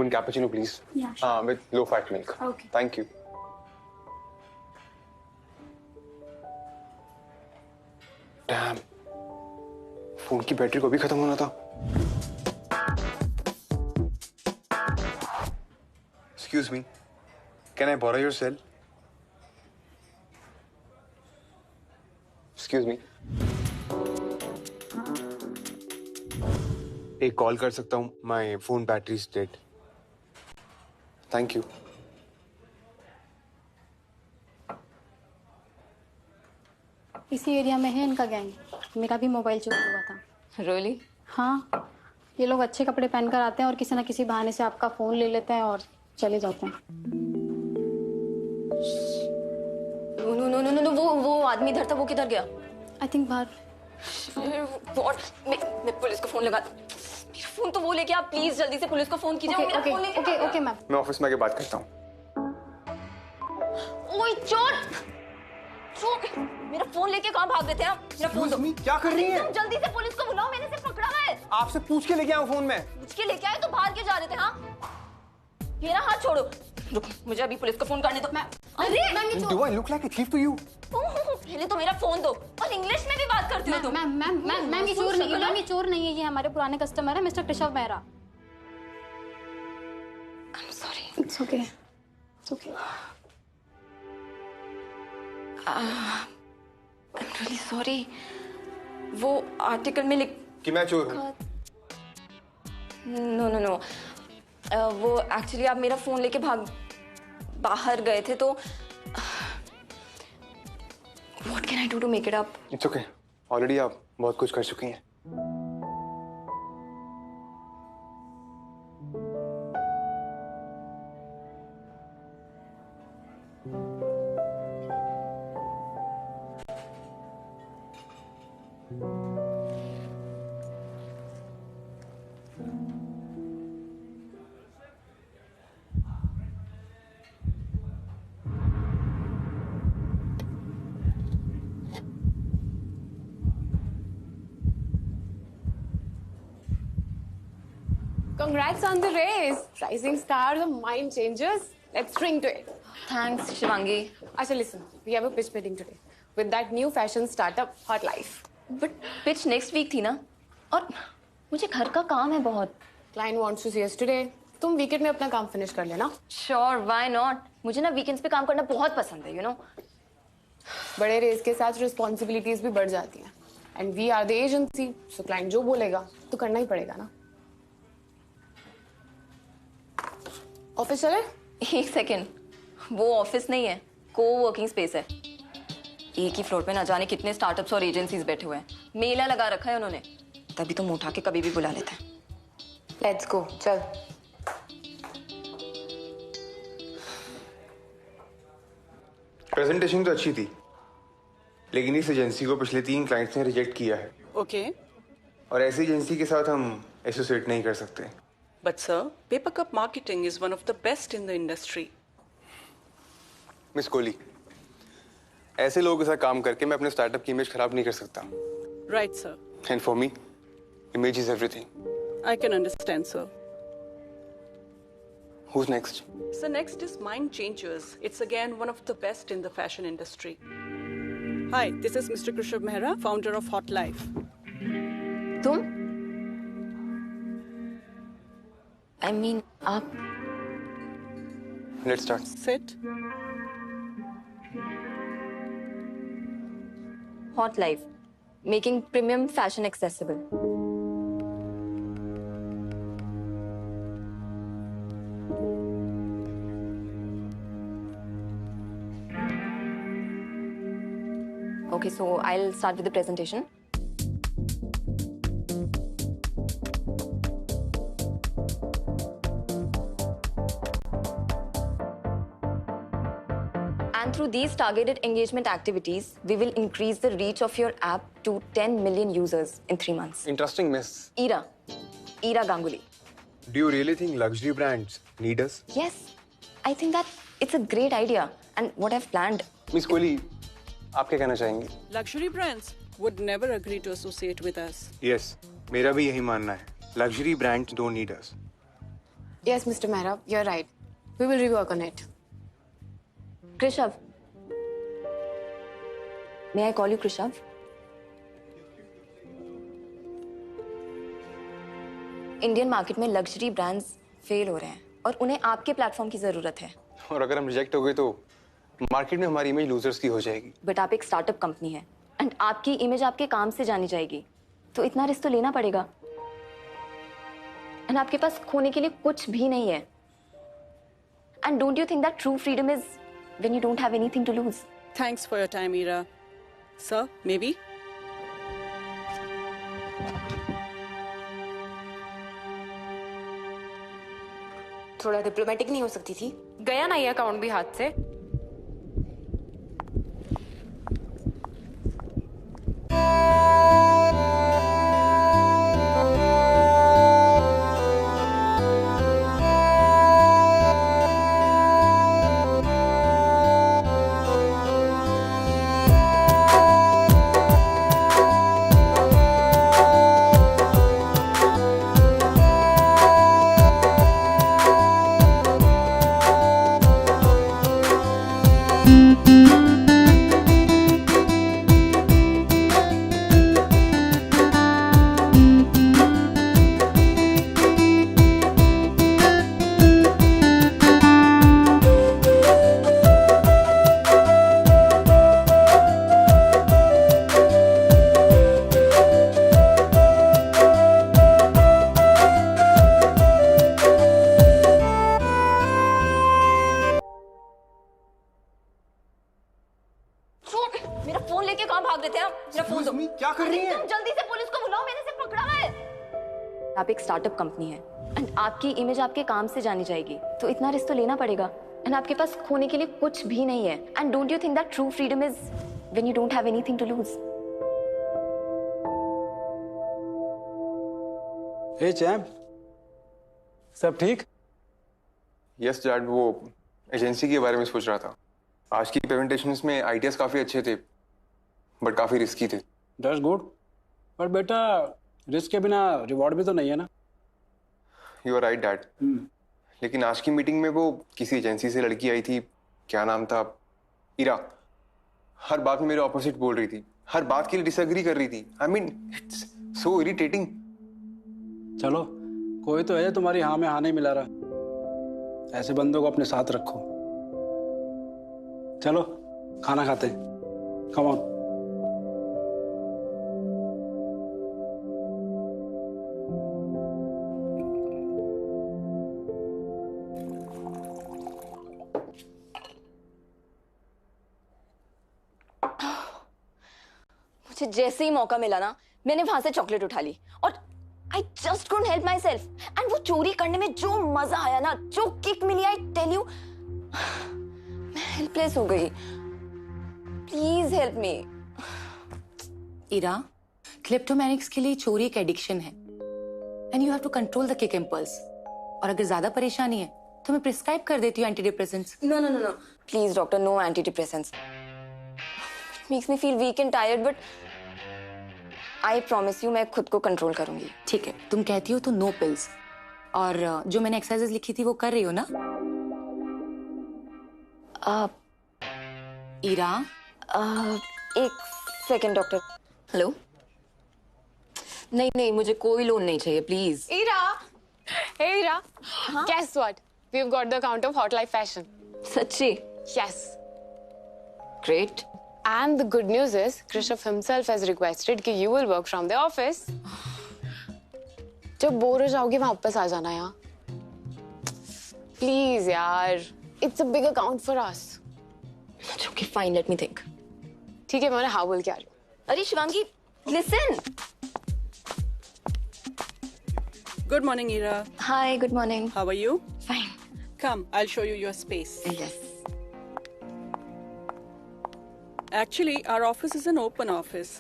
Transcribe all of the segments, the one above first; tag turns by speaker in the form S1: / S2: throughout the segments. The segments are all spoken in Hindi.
S1: one cappuccino, please.
S2: Yeah, sure.
S1: With low-fat milk.
S2: Okay.
S1: Thank you. Damn. Phone की बैटरी को भी खत्म होना था. Excuse me. Can I borrow your cell? Excuse me. एक कॉल कर सकता हूँ. My phone battery is dead. Thank you.
S2: इसी एरिया में है इनका गैंग. मेरा भी मोबाइल चोरी हुआ था.
S3: Really?
S2: हाँ, ये लोग अच्छे कपड़े पहनकर आते हैं और किसी न किसी बहाने से आपका फोन ले लेते हैं और चले जाते हैं.
S3: नो वो आदमी इधर था, वो किधर गया?
S2: आई थिंक बाहर.
S3: मैं पुलिस को फोन लगा. मेरा फोन तो वो लेके आप प्लीज जल्दी से पुलिस को फोन कीजिए. मेरा फोन लेके.
S2: Okay ma'am.
S1: मैं ऑफिस में आके बात करता हूँ.
S3: ओए चोर! मेरा फोन लेके कहाँ भाग गए थे आप? मेरा फोन दो.
S1: क्या कर रही हैं?
S3: जल्दी से पुलिस को बुलाओ, मैंने सिर्फ पकड़ा है.
S1: आपसे पूछ के लेके आऊँ फोन में.
S3: पूछ के लेके आए तो भाग के जा रहे थे. हाँ, मेरा हाथ छोड़ो. रुक, मुझे अभी पुलिस को फोन करने दो. अरे
S1: Do I look like a thief to you?
S3: पहले तो मेरा फोन दो. और इंग्लिश में भी बात करती हो तुम.
S2: मैम ये चोर नहीं है. मैम ये चोर नहीं है. ये हमारे पुराने कस्टमर है mister Krishabh Mehra.
S3: I'm sorry.
S2: It's okay. It's okay.
S3: I'm really sorry. वो आर्टिकल में लिख.
S1: कि मैं चोर हूँ.
S3: नो. वो एक्चुअली आप मेरा फोन लेके बाहर गए थे तो What can I do to make it up?
S1: It's okay. Already आप बहुत कुछ कर चुकी हैं.
S4: Congrats on the race. Rising stars of mind changers. Let's drink to it.
S3: Thanks, Shivangi.
S4: Asha, listen. We have a pitch meeting today with that new fashion startup, Hot Life.
S3: But pitch next week थी ना? और मुझे घर का काम है बहुत.
S4: Client wants to see us today. तुम weekend में अपना काम finish कर लेना.
S3: Sure, why not? मुझे ना weekends पे काम करना बहुत पसंद है, you know.
S4: बड़े रेस के साथ responsibilities भी बढ़ जाती हैं. And we are the agency, so client जो बोलेगा तो करना ही पड़ेगा ना. ऑफिस चले?
S3: एक सेकेंड, वो ऑफिस नहीं है, को-वर्किंग स्पेस है. एक ही फ्लोर पे ना जाने कितने स्टार्टअप्स और एजेंसीज बैठे हुए हैं. मेला लगा रखा है उन्होंने. तभी तो उठा के कभी भी बुला लेते हैं.
S4: Let's go. चल.
S1: प्रेजेंटेशन तो अच्छी थी, लेकिन इस एजेंसी को पिछले 3 क्लाइंट्स ने रिजेक्ट किया है.
S5: Okay.
S1: और ऐसी एजेंसी के साथ हम एसोसिएट नहीं कर सकते.
S5: But sir, Paper Cup Marketing is one of the best in the industry.
S1: Miss Kohli, ऐसे लोगों के साथ काम करके मैं अपने स्टार्टअप की इमेज खराब नहीं कर सकता.
S5: Right, sir.
S1: And for me, image is everything.
S5: I can understand, sir.
S1: Who's next?
S5: So next is Mind Changers. It's again one of the best in the fashion industry. Hi, this is Mr. Krishabh Mehra, founder of Hot Life.
S3: तुम? I mean, आप?
S1: Let's start.
S5: Sit.
S3: Hot Life, making premium fashion accessible. Okay, so I'll start with the presentation. And through these targeted engagement activities, we will increase the reach of your app to 10 million users in 3 months.
S1: Interesting, miss.
S3: Ira Ganguly.
S1: Do you really think luxury brands need us?
S3: Yes, I think that it's a great idea and what I've planned.
S1: Miss Kohli, आप क्या कहना चाहेंगे?
S5: Luxury brands would never agree to associate with us.
S1: Yes, मेरा भी यही मानना है. Luxury brands don't need us.
S4: Yes, Mr. Mehra, you're right. We will rework on it.
S3: Krishav, may I call you Krishav? Indian market में लग्जरी ब्रांड्स फेल हो रहे हैं और उन्हें आपके प्लेटफॉर्म की जरूरत है।
S1: और अगर हम रिजेक्ट हो गए तो मार्केट में हमारी इमेज लूजर्स की हो जाएगी।
S3: बट आप एक स्टार्टअप कंपनी है एंड आपकी इमेज आपके काम से जानी जाएगी, तो इतना रिस्क तो लेना पड़ेगा। एंड आपके पास खोने के लिए कुछ भी नहीं है। And don't you think that true freedom is when you don't have anything to lose?
S5: Thanks for your time, Ira. Sir, maybe?
S6: थोड़ा डिप्लोमेटिक नहीं हो सकती थी?
S4: गया ना ये अकाउंट भी हाथ से।
S3: मेरा फोन लेके कहाँ भाग रहे थे आप? मेरा फोन दो।
S1: क्या कर रही हैं?
S3: तुम जल्दी से पुलिस को बुलाओ, मैंने इसे पकड़ा है। आप एक स्टार्टअप कंपनी है एंड आपकी इमेज आपके काम से जानी जाएगी, तो इतना रिस्क तो लेना पड़ेगा। एंड आपके पास खोने के लिए कुछ भी नहीं है। And don't you think that true freedom is when you don't have anything to lose?
S7: Hey champ, सब ठीक?
S1: यस डैड, वो एजेंसी के बारे में सोच रहा था। आज की प्रेजेंटेशंस में आइडियाज काफी अच्छे थे बट काफी रिस्की थे।
S7: दैट्स गुड, पर बेटा रिस्क के बिना रिवॉर्ड भी तो नहीं है ना।
S1: You are right dad. लेकिन आज की मीटिंग में वो किसी एजेंसी से लड़की आई थी, क्या नाम था, इरा। हर बात में मेरे ऑपोजिट बोल रही थी, हर बात के लिए डिसएग्री कर रही थी। I mean it's so irritating.
S7: चलो, कोई तो है तुम्हारी हाँ में हाँ नहीं मिला रहा। ऐसे बंदों को अपने साथ रखो। चलो खाना खाते हैं, कम ऑन।
S3: मुझे जैसे ही मौका मिला ना, मैंने वहां से चॉकलेट उठा ली और I just couldn't help myself. And वो चोरी करने में जो मजा आया ना, जो किक मिली, आई टेल यू, मैं हेल्पलेस हो गई। Please help me.
S6: इरा, क्लिप्टोमैनिक्स के लिए चोरी एक एडिक्शन है and you have to control the kick impulse. और अगर ज्यादा परेशानी है तो मैं प्रिस्क्राइब कर देती हूँ antidepressants.
S3: No no no no, please doctor, no antidepressants. Makes me feel weak and tired, but I promise you मैं खुद को कंट्रोल करूंगी।
S6: ठीक है, तुम कहती हो तो नो पिल्स। और जो मैंने एक्सरसाइजेस लिखी थी वो कर रही हो ना? इरा,
S3: एक सेकेंड डॉक्टर। हेलो? नहीं नहीं, मुझे कोई लोन नहीं चाहिए, please.
S4: Ira! Hey Ira! Guess what? We've got the account of Hot Life Fashion.
S3: सच्ची?
S4: Yes.
S3: Great.
S4: And the good news is, Krishav himself has requested कि you will work from the office. जब बोर हो जाओगे वापस आ जाना यहाँ। Please यार, it's a big account for us.
S3: Okay fine, let me think.
S4: ठीक है, मैं उन्हें हाँ बोल के आ रही हूँ।
S3: अरे Shivangi, listen.
S5: Good morning, Ira.
S3: Hi, good morning.
S5: How are you?
S3: Fine.
S5: Come, I'll show you your space.
S3: Yes.
S5: Actually, our office is an open office.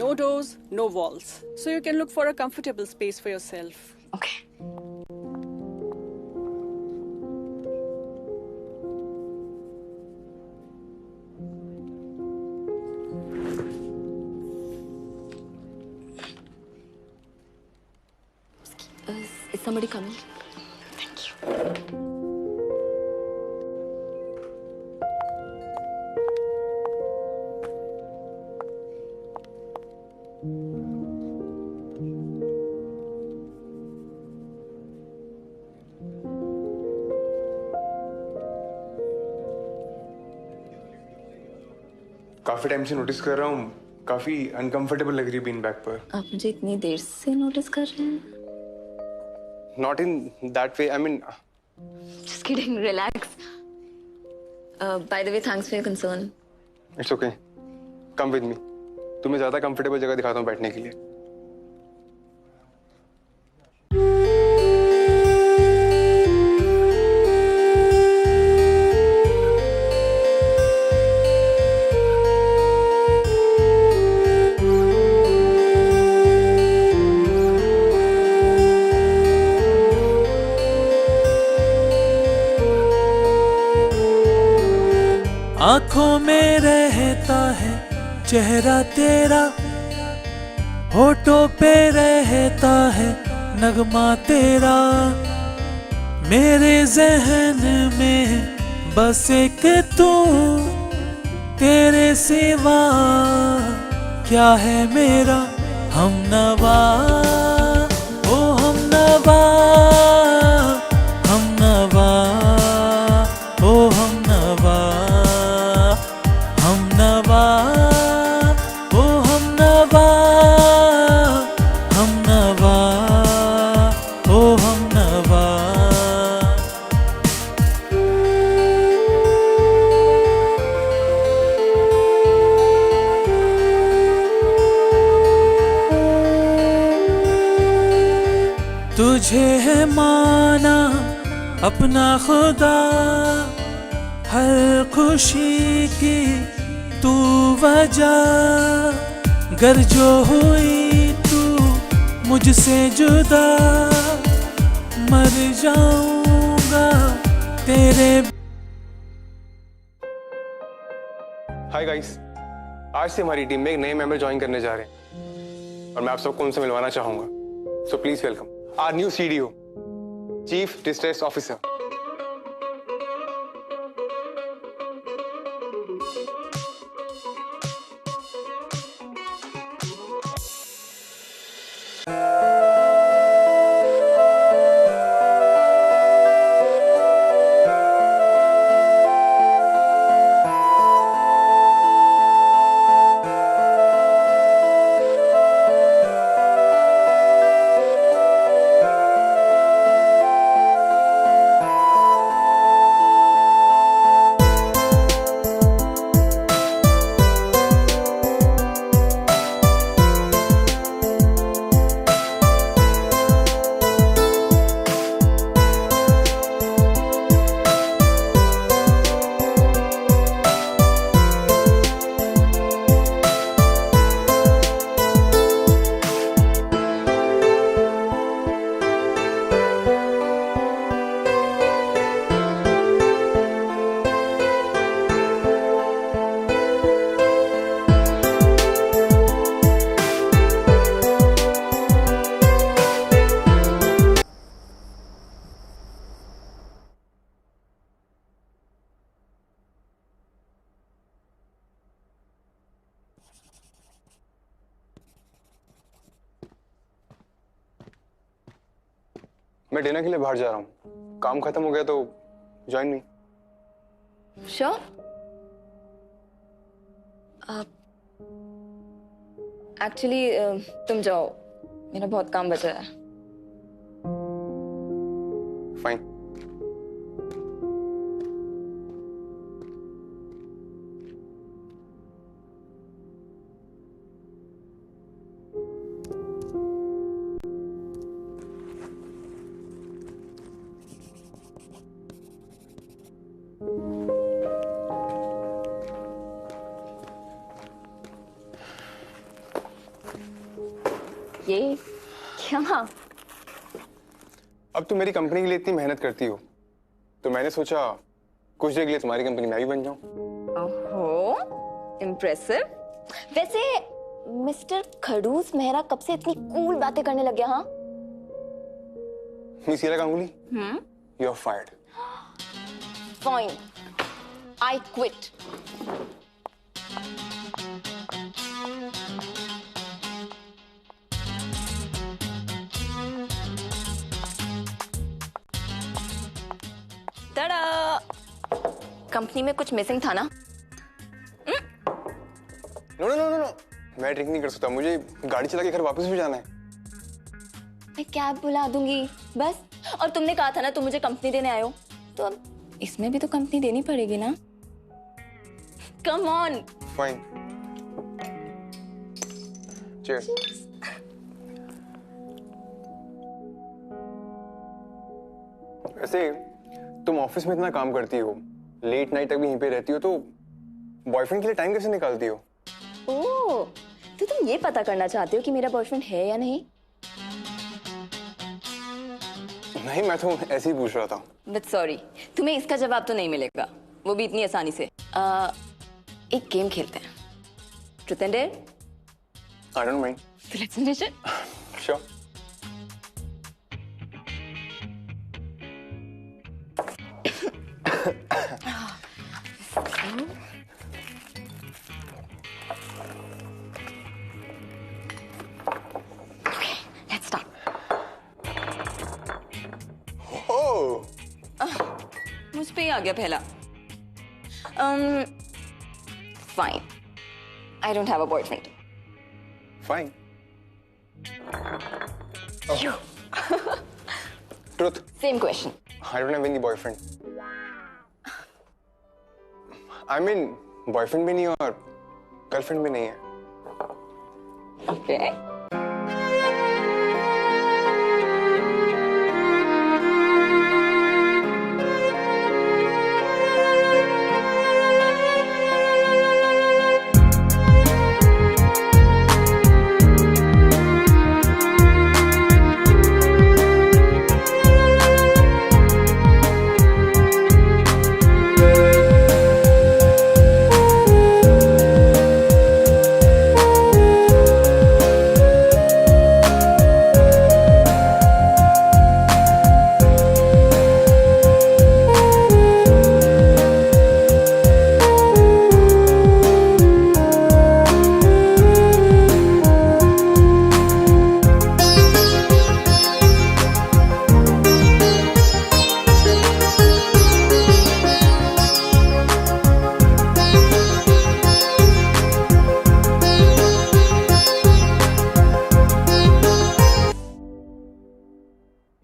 S5: No doors, no walls. So you can look for a comfortable space for yourself.
S3: Okay. Is somebody coming? Thank you.
S1: काफी टाइम से नोटिस कर रहा हूँ, काफी अनकंफर्टेबल लग रही है बीन बैक पर।
S3: आप मुझे इतनी देर से नोटिस कर रहे हैं?
S1: Not in that way, I mean.
S3: Just kidding, relax. By the way, thanks for your concern.
S1: It's okay, come with मी। तुम्हें ज्यादा कंफर्टेबल जगह दिखाता हूँ बैठने के लिए।
S8: आंखों में रहता है चेहरा तेरा, होठों पे रहता है नगमा तेरा, मेरे जहन में बस एक तू, तेरे सिवा क्या है मेरा हमनवा, ओ हमनवा, हमनवा, ओ हमनवा, हमनवा, ओ हमनवा, हमनवा, ओ हमनवा। तुझे है माना अपना खुदा, हर खुशी की तू वजह, गर जो हुई तू मुझसे जुदा, मर जाऊंगा तेरे।
S1: हाय गाइस, आज से हमारी टीम में एक नए मेंबर ज्वाइन करने जा रहे हैं और मैं आप सबको उनसे मिलवाना चाहूंगा। So please welcome our new CDO, chief distress officer. मैं डिनर के लिए बाहर जा रहा हूँ, काम खत्म हो गया तो ज्वाइन मी।
S3: Sure. एक्चुअली तुम जाओ, मेरा बहुत काम बचा है।
S1: फाइन।
S3: ये क्या?
S1: अब तुम मेरी कंपनी के लिए इतनी मेहनत करती हो तो मैंने सोचा कुछ देर के लिए तुम्हारी कंपनी में भी बन जाऊं।
S3: ओहो, इम्प्रेसिव। वैसे मिस्टर खड़ूस मेहरा कब से इतनी कूल बातें करने लग गया? हाँ,
S1: miss Ira Ganguly, you are fired.
S3: Fine, I quit. Company में कुछ मिसिंग था ना?
S1: No no no no no, मैं ड्रिंक नहीं कर सकता, मुझे गाड़ी चला के घर वापस भी जाना है।
S3: मैं कैब बुला दूंगी बस। और तुमने कहा था ना तुम मुझे कंपनी देने आए हो, तो अब इसमें भी तो कंपनी देनी पड़ेगी ना। Come on.
S1: Fine, cheers. वैसे तुम ऑफिस में इतना काम करती हो, लेट नाइट तक भी यहीं पे रहती हो, तो बॉयफ्रेंड के लिए टाइम कैसे निकालती हो?
S3: ओह, तो तुम ये पता करना चाहते हो कि मेरा बॉयफ्रेंड है या नहीं?
S1: नहीं, मैं तो ऐसे ही पूछ रहा था।
S3: बट सॉरी, तुम्हें इसका जवाब तो नहीं मिलेगा, वो भी इतनी आसानी से। एक गेम खेलते हैं, truth and dare.
S1: I don't mind.
S3: So let's finish it.
S1: Sure.
S3: Let's start.
S1: Oh,
S3: मुझ पे ही आ गया पहला। Fine. I don't have a boyfriend.
S1: Fine.
S3: You.
S1: Truth,
S3: Same question.
S1: I don't have any boyfriend. I mean boyfriend भी नहीं और गर्लफ्रेंड भी नहीं है।
S3: Okay.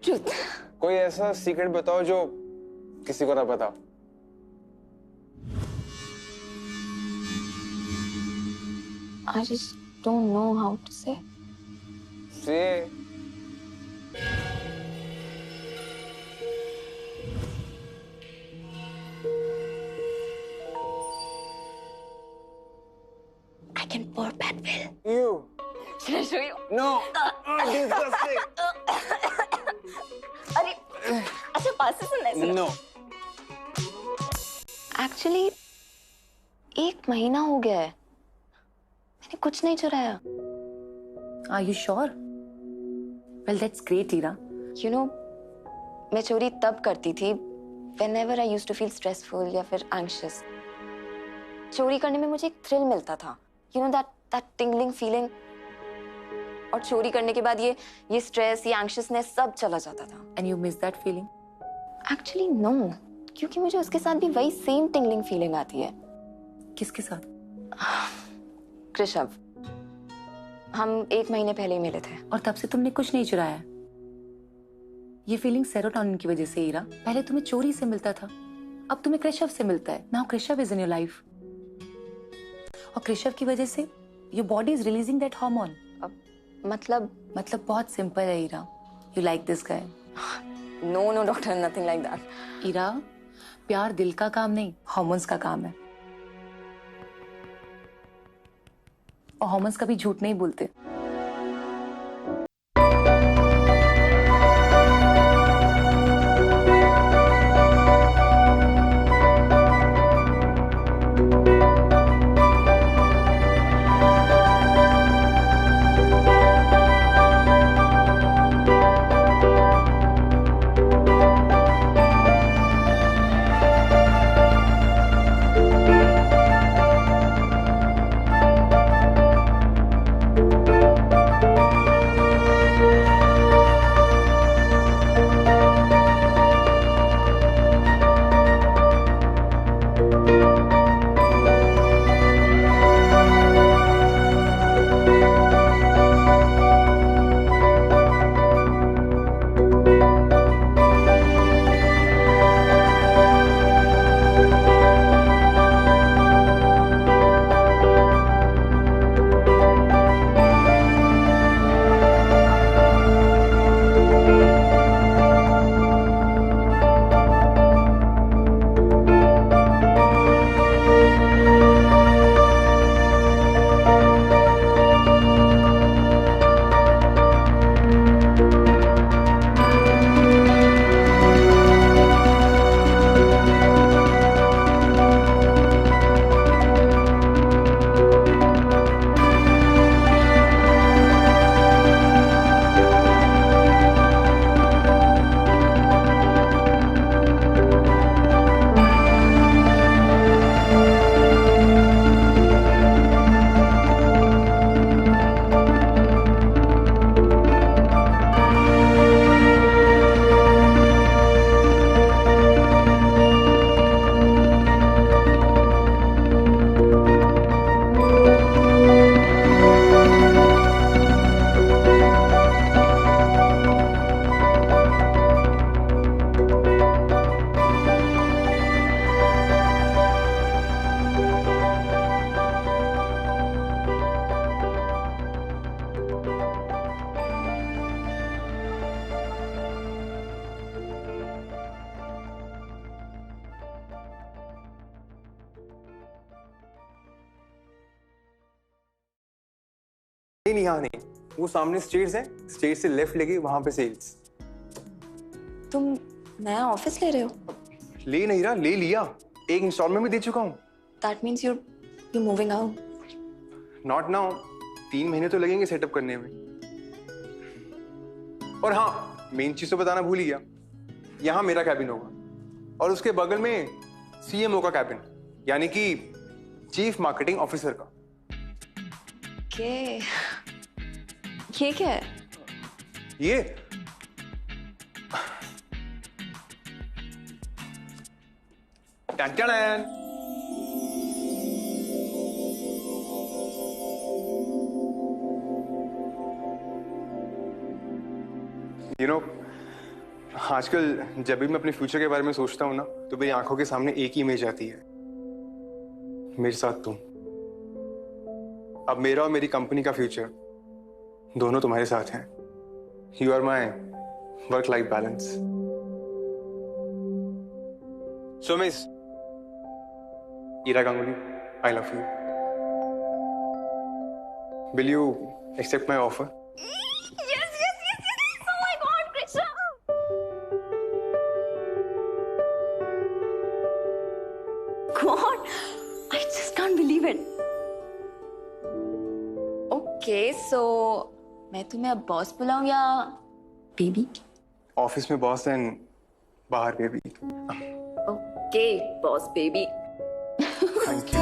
S3: Truth.
S1: कोई ऐसा सीक्रेट बताओ जो किसी को ना पता।
S3: I just don't know how to say.
S1: से
S3: I can pour bad will.
S1: you
S3: Should I show you?
S1: no disgusting
S3: अरे, अच्छा पास से सुनना है।
S1: no
S3: Actually, 1 महीना हो गया है, मैंने कुछ नहीं चुराया।
S6: Are you sure? Well, that's great, Ira.
S3: You know, मैं चोरी तब करती थी whenever I used to feel stressful या फिर anxious. चोरी करने में मुझे एक थ्रिल मिलता था, you know that tingling feeling. और चोरी करने के बाद ये स्ट्रेस, ये एंग्शियसनेस सब चला जाता था।
S6: And you miss that feeling?
S3: Actually no, क्योंकि मुझे उसके साथ भी वही सेम टिंगलिंग फीलिंग आती है।
S6: किसके साथ?
S3: कृषव, हम 1 महीने पहले ही मिले थे।
S6: और तब से तुमने कुछ नहीं चुराया? ये फीलिंग सेरोटोनिन की वजह से, ईरा। पहले तुम्हें चोरी से मिलता था, अब तुम्हें कृषव से मिलता है। Now Krishav is in your life, और कृषव की वजह से your body is releasing that hormone.
S3: मतलब
S6: बहुत सिंपल है, Ira. You like this guy?
S3: No doctor, nothing like that.
S6: Ira, प्यार दिल का काम नहीं, हार्मोन्स का काम है। और हार्मोन्स कभी झूठ नहीं बोलते।
S1: नहीं यहाँ नहीं, वो सामने स्टेज है, स्टेज से लेफ्ट लेके वहां पे सेल्स।
S3: तुम नया ऑफिस ले रहे हो?
S1: ले नहीं रहा, ले लिया, एक इंस्टॉलमेंट में दे चुका हूँ।
S3: That means you're moving out.
S1: Not now, 3 महीने तो लगेंगे सेटअप करने में। और हाँ, मेन चीज तो बताना भूल ही गया, यहाँ मेरा कैबिन होगा और उसके बगल में सीएमओ का कैबिन, यानी कि चीफ मार्केटिंग ऑफिसर का।
S3: ये क्या है?
S1: ये टन-टन-टन। You know, आजकल जब भी मैं अपने फ्यूचर के बारे में सोचता हूँ ना, तो मेरी आंखों के सामने एक ही इमेज आती है, मेरे साथ तुम। अब मेरा और मेरी कंपनी का फ्यूचर दोनों तुम्हारे साथ हैं। You are my work life balance. So miss Ira Ganguly, I love you. Will you accept my offer?
S3: God, I just can't believe it. Okay, so मैं तुम्हें अब बॉस बुलाऊं या बेबी?
S1: ऑफिस में बॉस एंड बाहर baby.
S3: Okay, boss baby.
S1: Thank you.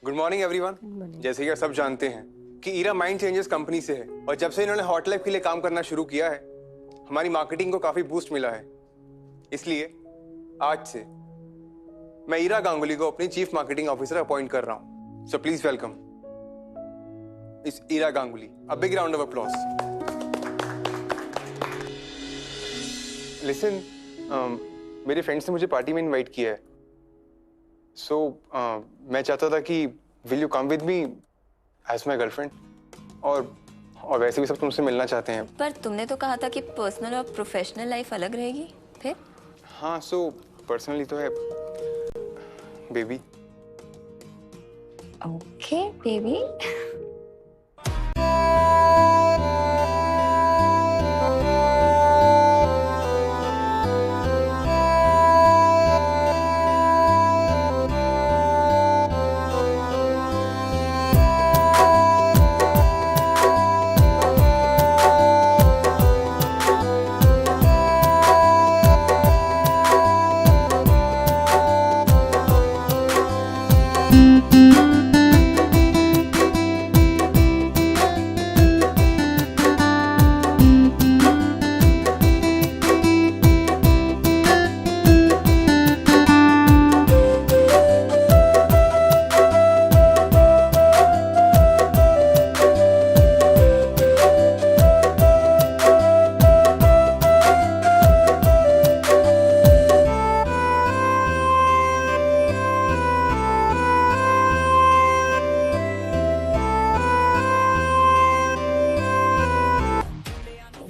S1: Good morning everyone. जैसे कि आप सब जानते हैं कि ईरा माइंड चेंजेस कंपनी से है और जब से इन्होंने हॉट लाइफ के लिए काम करना शुरू किया है, हमारी मार्केटिंग को काफी बूस्ट मिला है। इसलिए आज से मैं ईरा गांगुली को अपनी चीफ मार्केटिंग ऑफिसर अपॉइंट कर रहा हूं। सो प्लीज वेलकम इस Ira Ganguly. A big round of applause. Listen, मेरे फ्रेंड्स ने मुझे पार्टी में इनवाइट किया है। सो मैं चाहता था कि will you come with me as my girlfriend? और वैसे भी सब तुमसे मिलना चाहते हैं।
S3: पर तुमने तो कहा था कि पर्सनल और प्रोफेशनल लाइफ अलग रहेगी। फिर?
S1: हाँ, सो पर्सनली तो है बेबी।
S3: Okay baby.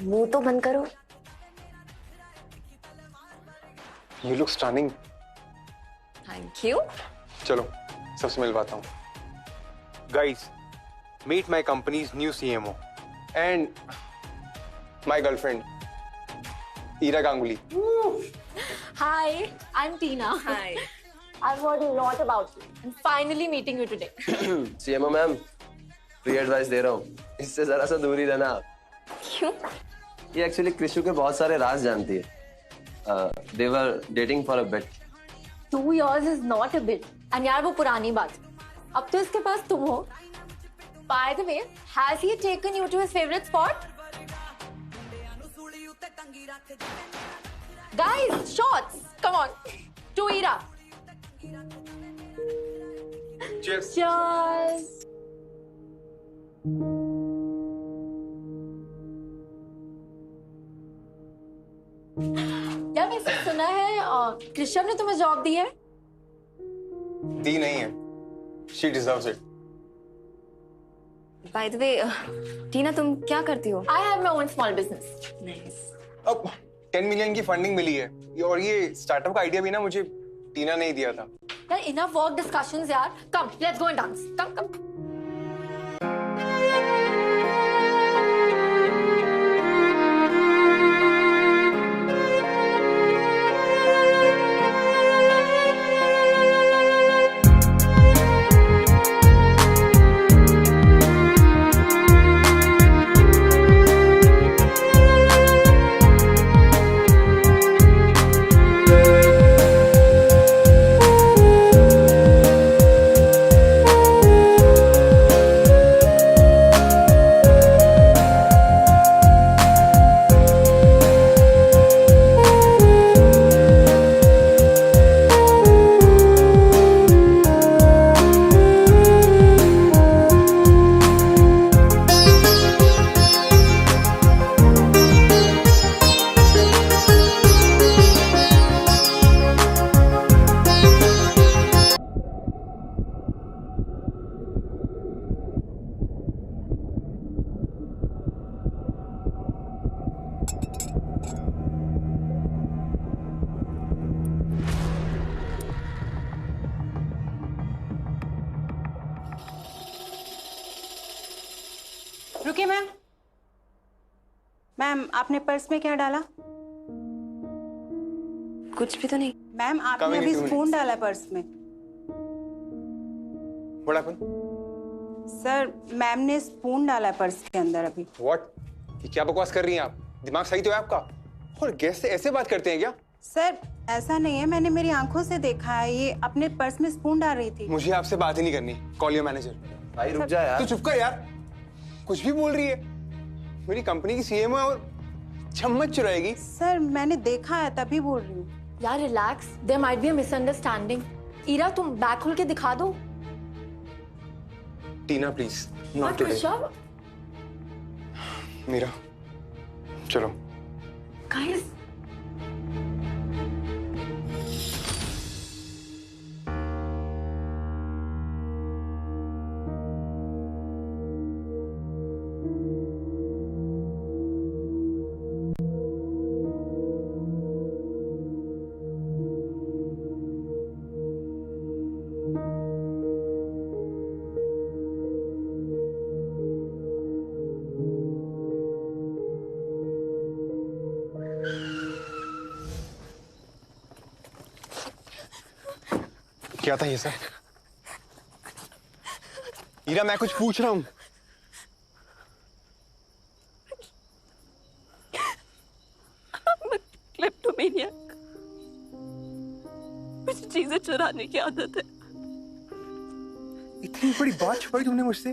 S3: मुंह तो बंद करो।
S1: You look stunning.
S3: Thank you.
S1: चलो सबसे मिलवाता हूँ। Guys, meet my company's new CMO and my girlfriend Ira Ganguly.
S2: Hi, I'm Tina.
S3: Hi.
S2: I've heard a lot about you. I'm finally meeting you today.
S9: CMO ma'am, free advice दे रहा हूँ, इससे जरा सा दूर ही रहना आप।
S3: क्यों?
S9: ये एक्चुअली कृषु के बहुत सारे राज जानती है। They were dating for a bit.
S2: 2 years is not a bit. And यार वो पुरानी बात, अब तो इसके पास तुम हो. By the way, has he taken you to his favorite spot?
S3: Guys, shots! Come on. To Ira.
S1: Cheers.
S3: Cheers. यार मैंने सुना है कृष्ण ने तुम्हें जॉब दी है।
S1: दी नहीं है, she deserves it.
S3: By the way, टीना तुम क्या करती हो?
S2: I have my own small business.
S3: Nice.
S1: अब 10 मिलियन की फंडिंग मिली है और ये स्टार्टअप का आइडिया भी ना मुझे टीना ने ही दिया था।
S2: यार enough work discussions यार. Come, let's go and dance. Come, come.
S5: रुकिए मैम। मैम आपने पर्स में क्या डाला?
S3: कुछ भी तो नहीं।
S5: मैम आपने
S1: Coming in
S5: अभी
S1: 2
S5: स्पून डाला पर्स में।
S1: What happened?
S5: सर मैम ने स्पून डाला पर्स के अंदर अभी।
S1: What? ये क्या बकवास कर रही हैं आप? दिमाग सही तो है आपका? और गेस्ट से ऐसे बात करते हैं क्या?
S5: सर ऐसा नहीं है, मैंने मेरी आंखों से देखा है, ये अपने पर्स में स्पून डाल रही थी।
S1: मुझे आपसे बात ही नहीं करनी। Call your manager.
S9: भाई रुक जा यार।
S1: तू चुप कर यार। कुछ भी बोल रही है। मेरी कंपनी की सीएमओ है और चम्मच चुराएगी।
S5: सर मैंने देखा है तभी बोल रही हूँ।
S2: यार relax, there might be a misunderstanding. Ira तुम बैग खोल के दिखा दो।
S1: Tina please, not today.
S2: Rishabh,
S1: Meera, चलो।
S2: गाइस
S1: क्या था ये सब? ईरा मैं कुछ पूछ रहा हूँ।
S5: क्लेप्टोमेनियक। मुझे चीजें चुराने की आदत है।
S1: इतनी बड़ी बात छुपाई तुमने मुझसे?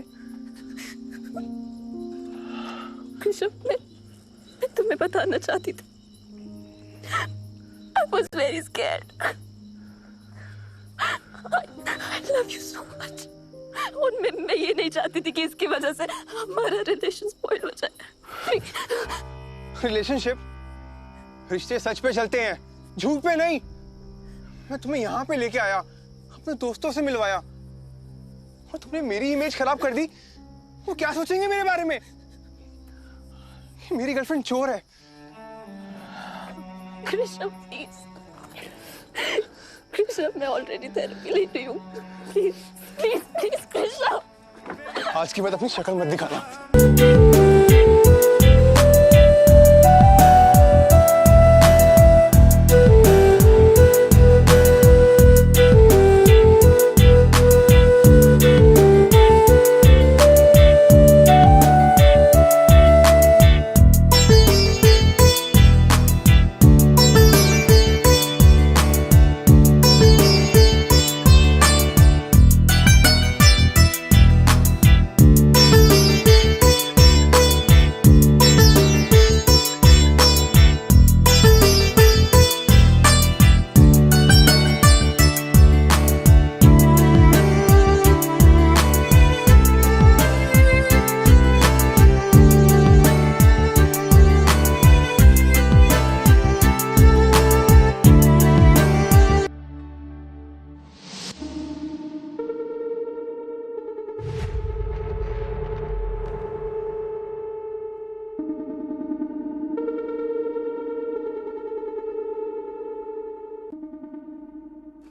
S5: ऋषभ मैं तुम्हें बताना चाहती थी। I was very scared. I love you so much. और मैं ये नहीं चाहती थी कि इसकी वजह से हमारा रिलेशन स्पॉइल हो जाए।
S1: रिलेशनशिप? रिश्ते सच पे चलते हैं, झूठ पे नहीं। मैं तुम्हें यहाँ पे लेके आया, अपने दोस्तों से मिलवाया, और तुमने मेरी इमेज खराब कर दी। वो क्या सोचेंगे मेरे बारे में? मेरी गर्लफ्रेंड चोर है।
S5: ऋषभ प्लीज, ऋषभ मैं ऑलरेडी थेरेपी ले रही हूँ। Please please please Rishabh.
S1: आज के बाद अपनी शक्ल मत दिखाना।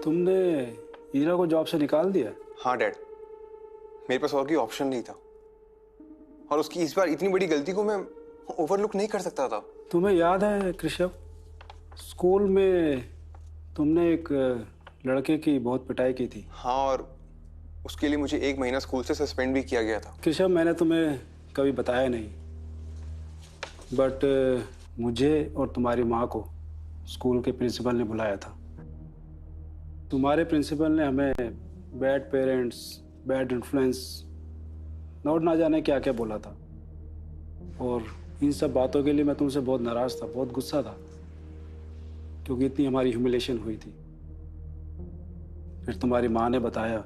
S7: तुमने ईरा को जॉब से निकाल दिया?
S1: हाँ डैड, मेरे पास और कोई ऑप्शन नहीं था, और उसकी इस बार इतनी बड़ी गलती को मैं ओवरलुक नहीं कर सकता था।
S7: तुम्हें याद है कृषभ, स्कूल में तुमने एक लड़के की बहुत पिटाई की थी।
S1: हाँ, और उसके लिए मुझे 1 महीना स्कूल से सस्पेंड भी किया गया था।
S7: कृषभ, मैंने तुम्हें कभी बताया नहीं, बट मुझे और तुम्हारी माँ को स्कूल के प्रिंसिपल ने बुलाया था। तुम्हारे प्रिंसिपल ने हमें बैड पेरेंट्स, बैड इन्फ्लुएंस, और ना जाने क्या क्या बोला था, और इन सब बातों के लिए मैं तुमसे बहुत नाराज था, बहुत गुस्सा था, क्योंकि इतनी हमारी ह्यूमिलेशन हुई थी। फिर तुम्हारी माँ ने बताया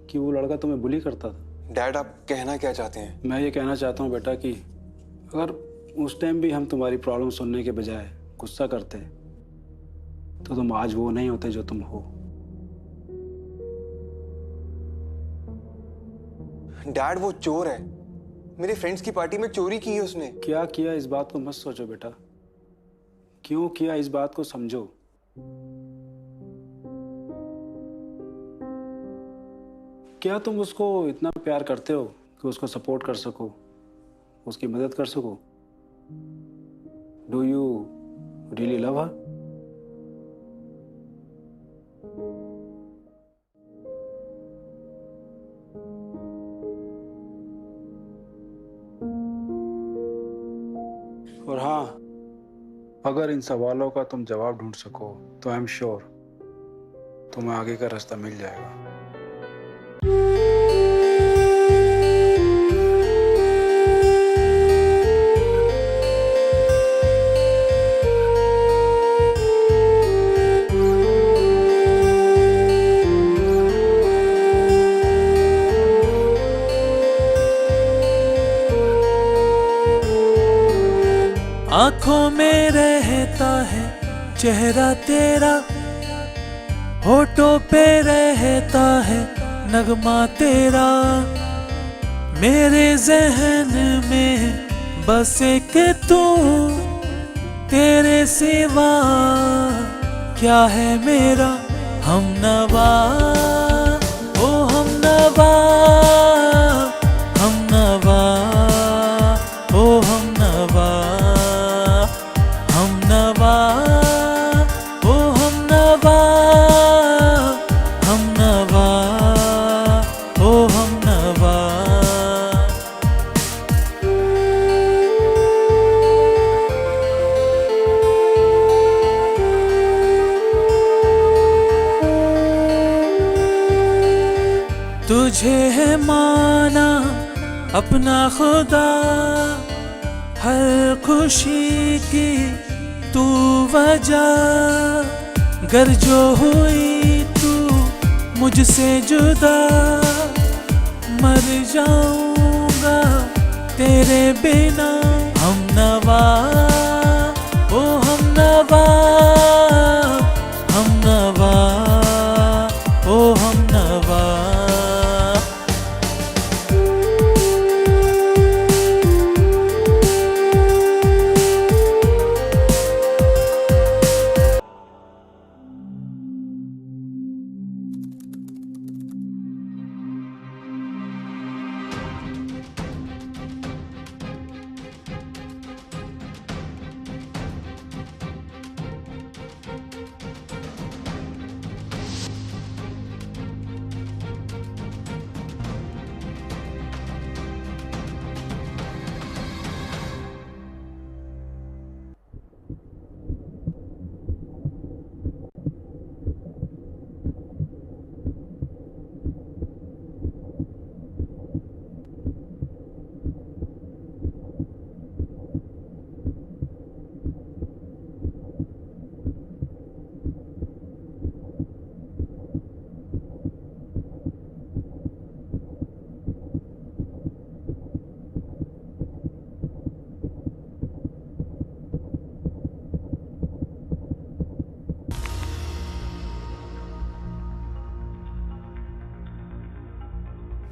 S7: कि वो लड़का तुम्हें बुली करता था।
S1: डैड, आप कहना क्या चाहते हैं?
S7: मैं ये कहना चाहता हूँ बेटा कि अगर उस टाइम भी हम तुम्हारी प्रॉब्लम सुनने के बजाय गुस्सा करते तो तुम आज वो नहीं होते जो तुम हो।
S1: डैड, वो चोर है। मेरे फ्रेंड्स की पार्टी में चोरी की है उसने।
S7: क्या किया इस बात को मत सोचो बेटा, क्यों किया इस बात को समझो। क्या तुम उसको इतना प्यार करते हो कि उसको सपोर्ट कर सको, उसकी मदद कर सको? डू यू रियली लव हर? और हाँ, अगर इन सवालों का तुम जवाब ढूंढ सको तो आई एम श्योर तुम्हें आगे का रास्ता मिल जाएगा।
S8: आंखों में रहता है चेहरा तेरा, होठों पे रहता है नगमा तेरा, मेरे जहन में बस एक तू, तेरे सिवा क्या है मेरा हमनवा, ओ हमनवा, हमनवा, ओ हमनवा, हमनवा, ओ हमनवा, हमनवा, ओ हमनवा। तुझे है माना अपना खुदा, हर खुशी की तू वजह, गर जो हुई तू मुझसे जुदा, मर जाऊंगा तेरे बिना हमनवा, ओ हमनवा, हमनवा, ओ हमनवा।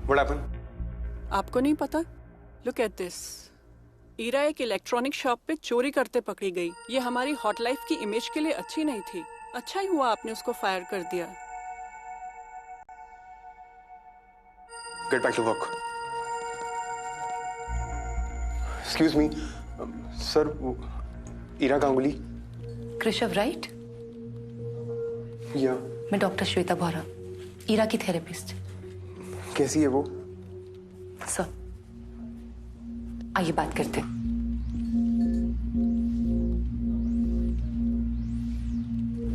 S1: What happened?
S5: आपको नहीं पता? Look at this. ईरा एक इलेक्ट्रॉनिक शॉप पे चोरी करते पकड़ी गई। ये हमारी हॉट लाइफ की इमेज के लिए अच्छी नहीं थी। अच्छा ही हुआ आपने उसको फायर कर दिया।
S1: Get back to work. Excuse me sir, Ira Ganguly.
S6: Krishav right?
S1: या
S6: मैं डॉक्टर श्वेता बोहरा, ईरा की थेरेपिस्ट।
S1: कैसी है वो?
S6: सर आइए बात करते हैं।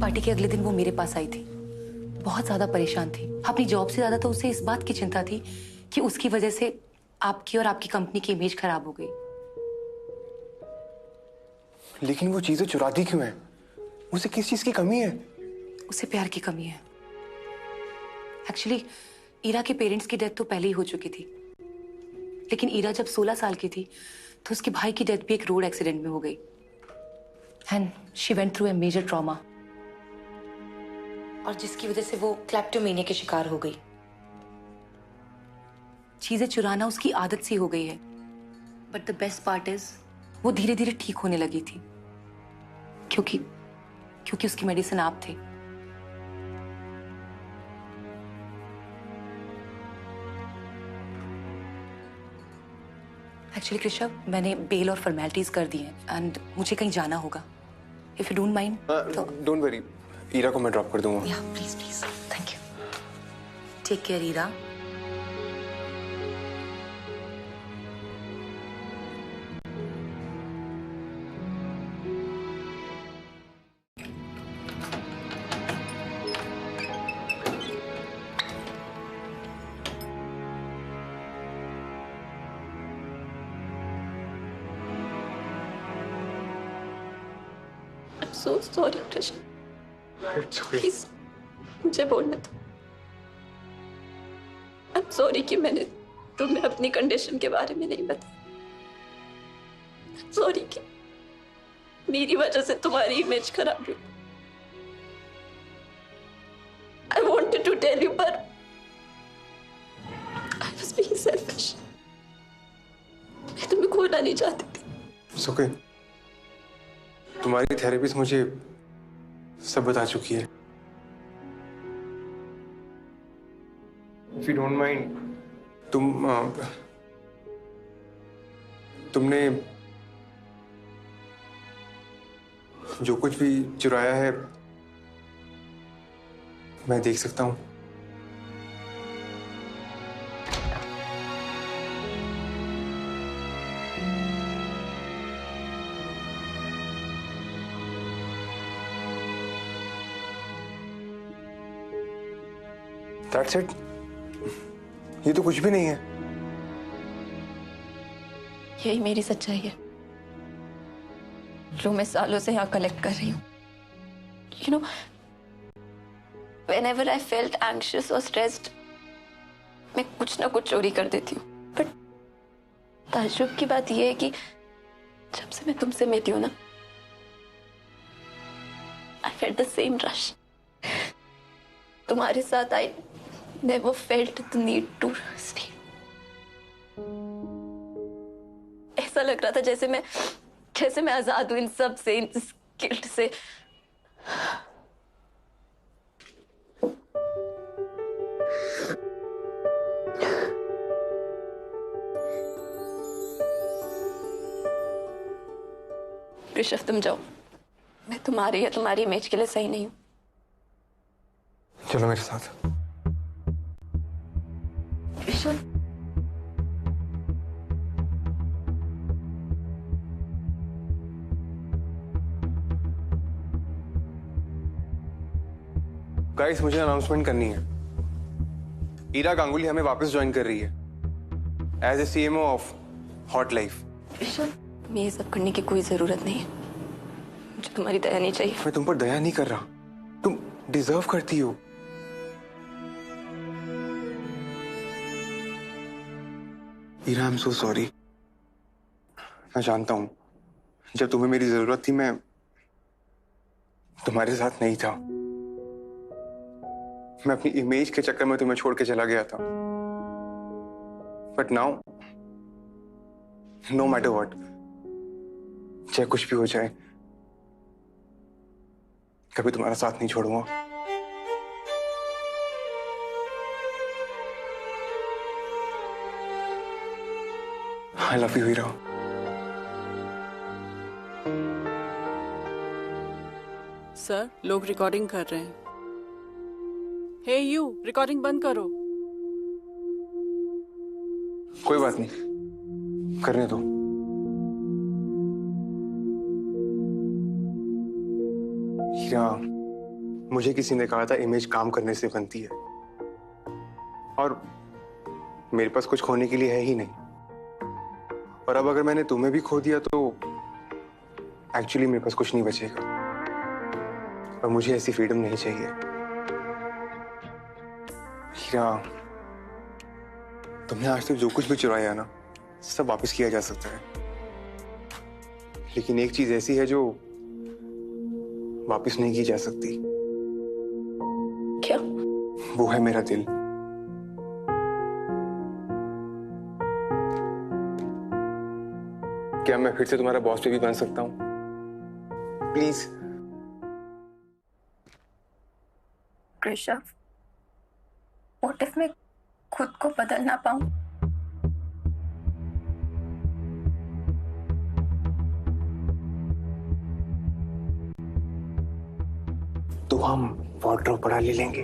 S6: पार्टी के अगले दिन वो मेरे पास आई थी, बहुत ज्यादा परेशान थी। अपनी जॉब से ज्यादा तो उसे इस बात की चिंता थी कि उसकी वजह से आपकी और आपकी कंपनी की इमेज खराब हो गई।
S1: लेकिन वो चीजें चुराती क्यों है? उसे किस चीज की कमी है?
S6: उसे प्यार की कमी है। एक्चुअली ईरा के पेरेंट्स की डेथ तो पहले ही हो चुकी थी, लेकिन ईरा जब 16 साल की थी तो उसके भाई की डेथ भी एक रोड एक्सीडेंट में हो गई and she went through a major trauma, और जिसकी वजह से वो क्लेप्टोमेनिया के शिकार हो गई। चीजें चुराना उसकी आदत सी हो गई है, but the best part is वो धीरे धीरे ठीक होने लगी थी क्योंकि उसकी मेडिसिन आप थे। एक्चुअली कृषव, मैंने बेल और फॉर्मेलिटीज कर दी हैं एंड मुझे कहीं जाना होगा। इफ यू डोंट माइंड तो
S1: डोंट वरी, ईरा को मैं ड्रॉप कर दूंगा।
S6: या please please, thank you. Take care Ira.
S3: So sorry Krishna, please मुझे बोलने दो। I'm sorry कि मैंने तुम्हें अपनी कंडीशन के बारे में नहीं बताया। सॉरी कि मेरी वजह से तुम्हारी इमेज खराब हुई। I wanted to tell you but I was being selfish। मैं तुम्हें खोना नहीं चाहती थी।
S1: It's okay। तुम्हारी थेरेपिस्ट मुझे सब बता चुकी है। If you don't mind, तुमने जो कुछ भी चुराया है मैं देख सकता हूँ। That's it? ये तो कुछ भी नहीं है।
S3: यही मेरी सच्चाई है जो मैं सालों से यहाँ कलेक्ट कर रही हूँ। You know, whenever I felt anxious or stressed, मैं कुछ ना कुछ चोरी कर देती हूँ। But ताज्जुब की बात यह है कि जब से मैं तुमसे मिली हूँ ना, I felt the same rush। तुम्हारे साथ I never felt the need to steal। ऐसा लग रहा था जैसे मैं आजाद हूं इन सब से, इस गिल्ट से। ऋषभ तुम जाओ, मैं तुम्हारी या तुम्हारी इमेज के लिए सही नहीं हूं।
S1: चलो मेरे साथ।
S3: ऋषभ
S1: गाइस, मुझे अनाउंसमेंट करनी है। ईरा गांगुली हमें वापस ज्वाइन कर रही है as a CMO of hot life.
S3: Rishabh, तुम्हें ये सब करने की कोई जरूरत नहीं है। मुझे तुम्हारी दया नहीं चाहिए।
S1: मैं तुम पर दया नहीं कर रहा, तुम डिजर्व करती हो। Ira, I am so sorry. मैं जानता हूं जब तुम्हें मेरी जरूरत थी मैं तुम्हारे साथ नहीं था। मैं अपनी इमेज के चक्कर में तुम्हें छोड़ के चला गया था। But now no matter what, चाहे कुछ भी हो जाए, कभी तुम्हारा साथ नहीं छोड़ूंगा। I love you Hira.
S5: Sir, लोग रिकॉर्डिंग कर रहे हैं। हे यू, रिकॉर्डिंग बंद करो।
S1: कोई बात नहीं, करने दो। हीरा, मुझे किसी ने कहा था इमेज काम करने से बनती है, और मेरे पास कुछ खोने के लिए है ही नहीं। और अब अगर मैंने तुम्हें भी खो दिया तो एक्चुअली मेरे पास कुछ नहीं बचेगा, और मुझे ऐसी फ्रीडम नहीं चाहिए। हीरा, तुमने आज तक जो कुछ भी चुराया ना, सब वापस किया जा सकता है, लेकिन एक चीज ऐसी है जो वापस नहीं की जा सकती।
S3: क्या?
S1: वो है मेरा दिल। क्या मैं फिर से तुम्हारा बॉस भी बन सकता हूँ? प्लीज।
S3: कृषव, व्हाट इफ मैं खुद को बदल ना पाऊं?
S1: तो हम वार्डरोब बढ़ा ले लेंगे।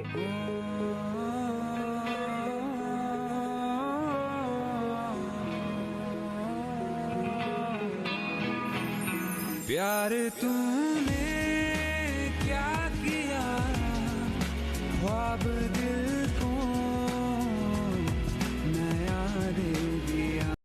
S8: प्यार तूने क्या किया, ख्वाब